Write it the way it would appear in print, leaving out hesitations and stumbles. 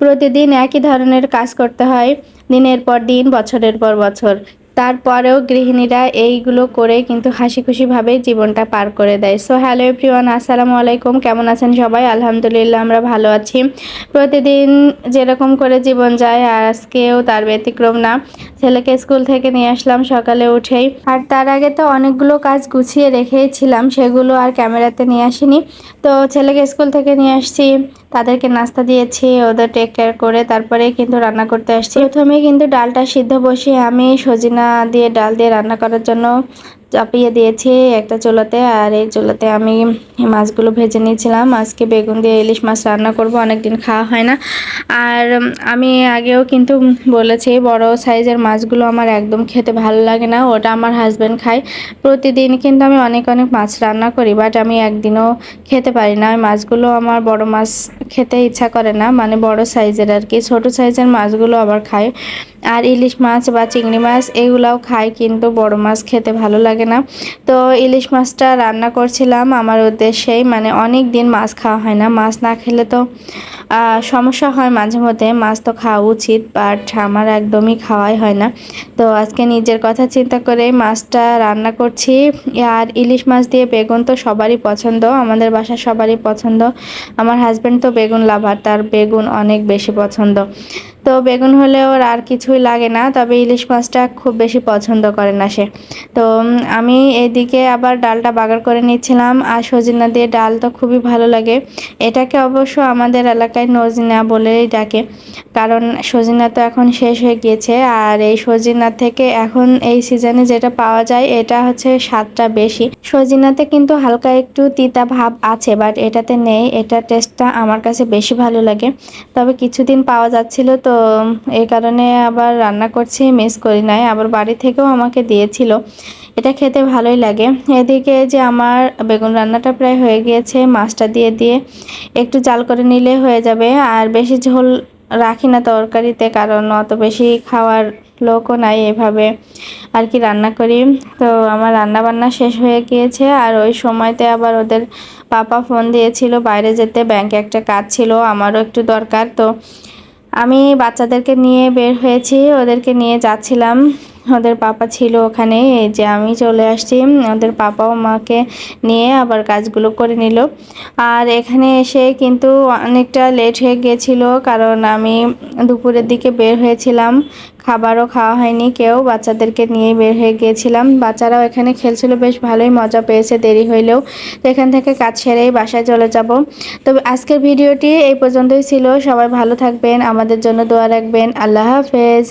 প্রতিদিন একই ধরনের কাজ করতে হয় দিনের পর দিন, বছরের পর বছর। তারপরেও গৃহিণীরা এইগুলো করে কিন্তু হাসি খুশিভাবে জীবনটা পার করে দেয়। সো হ্যালো এভরিওয়ান, আসসালামু আলাইকুম। কেমন আছেন সবাই? আলহামদুলিল্লাহ আমরা ভালো আছি। প্রতিদিন যেরকম করে জীবন যায় আর আজকেও তার ব্যতিক্রম না। ছেলেকে স্কুল থেকে নিয়ে আসলাম সকালে উঠেই। আর তার আগে তো অনেকগুলো কাজ গুছিয়ে রেখেছিলাম, সেগুলো আর ক্যামেরাতে নিয়ে আসিনি। তো ছেলেকে স্কুল থেকে নিয়ে আসছি, তাদেরকে নাস্তা দিয়েছি, ওদের টেক কেয়ার করে তারপরে কিন্তু রান্না করতে আসছি। প্রথমে কিন্তু ডালটা সিদ্ধ বসিয়ে আমি সজিনা দিয়ে ডাল দিয়ে রান্না করার জন্য চাপিয়ে দিয়েছি একটা চুলাতে। আর এই চুলাতে আমি মাছগুলো ভেজে নিয়েছিলাম। আজকে বেগুন দিয়ে ইলিশ মাছ রান্না করব, অনেকদিন খাওয়া হয় না। আর আমি আগেও কিন্তু বলেছি বড় সাইজের মাছগুলো আমার একদম খেতে ভালো লাগে না, ওটা আমার হাজব্যান্ড খায়। প্রতিদিন কিন্তু আমি অনেক অনেক মাছ রান্না করি, বাট আমি একদিনও খেতে পারি না। ওই মাছগুলো আমার বড় মাছ খেতে ইচ্ছা করে না, মানে বড় সাইজের আর কি। ছোট সাইজের মাছগুলো আবার খায়। আর ইলিশ মাছ বা চিংড়ি মাছ এগুলাও খায়, কিন্তু বড় মাছ খেতে ভালো লাগে না। তো ইলিশ মাছটা রান্না করছিলাম আমার উদ্দেশ্যেই, মানে অনেক দিন মাছ খাওয়া হয় না। মাছ না খেলে তো সমস্যা হয় মাঝে মধ্যে। মাছ তো খাওয়া উচিত, বাট আমার একদমই খাওয়াই হয় না। তো আজকে নিজের কথা চিন্তা করে মাছটা রান্না করছি। আর ইলিশ মাছ দিয়ে বেগুন তো সবারই পছন্দ, আমাদের বাসার সবারই পছন্দ। আমার হাজব্যান্ড তো বেগুন লাভার, তার বেগুন অনেক বেশি পছন্দ। তো বেগুন হলে ওর আর কিছুই লাগে না, তবে ইলিশ মাছটা খুব বেশি পছন্দ করে না সে। তো আমি এদিকে আবার ডালটা বাগার করে নিচ্ছিলাম। আর সজিনা দিয়ে ডাল তো খুবই ভালো লাগে। এটাকে অবশ্য আমাদের এলাকায় নজিনা বলেই ডাকে, কারণ সজিনা তো এখন শেষ হয়ে গিয়েছে। আর এই সজিনা থেকে এখন এই সিজনে যেটা পাওয়া যায় এটা হচ্ছে স্বাদটা বেশি। সজিনাতে কিন্তু হালকা একটু তিতা ভাব আছে, বাট এটাতে নেই। এটা টেস্টটা আমার কাছে বেশি ভালো লাগে। তবে কিছুদিন পাওয়া যাচ্ছিল, তো এই কারণে আবার রান্না করছি, মিস করি নাই। আবার বাড়ি থেকেও আমাকে দিয়েছিল। এটা খেতে ভালোই লাগে। এদিকে যে আমার বেগুন রান্নাটা প্রায় হয়ে গিয়েছে, মাছটা দিয়ে দিয়ে একটু জাল করে নিলে হয়ে যাবে। আর বেশি ঝোল রাখি না তরকারিতে, কারণ অত বেশি খাওয়ার লোকও নাই, এভাবে আর কি রান্না করি। তো আমার রান্না বান্না শেষ হয়ে গিয়েছে। আর ওই সময়তে আবার ওদের পাপা ফোন দিয়েছিল বাইরে যেতে, ব্যাংকে একটা কাজ ছিল, আমারও একটু দরকার। তো আমি বাচ্চাদেরকে নিয়ে বের হয়েছি, ওদেরকে নিয়ে যাচ্ছিলাম। ওদের পাপা ছিল ওখানে, এই যে আমি চলে আসছি। ওদের পাপাও মাকে নিয়ে আবার কাজগুলো করে নিল। আর এখানে এসে কিন্তু অনেকটা লেট হয়ে গিয়েছিল, কারণ আমি দুপুরের দিকে বের হয়েছিলাম। খাবারও খাওয়া হয়নি কেউ, বাচ্চাদেরকে নিয়ে বের হয়ে গিয়েছিলাম। বাচ্চারাও এখানে খেলছিল, বেশ ভালোই মজা পেয়েছে দেরি হইলেও। তো এখান থেকে কাজ সেরেই বাসায় চলে যাব। তবে আজকের ভিডিওটি এই পর্যন্তই ছিল। সবাই ভালো থাকবেন, আমাদের জন্য দোয়া রাখবেন। আল্লাহ হাফেজ।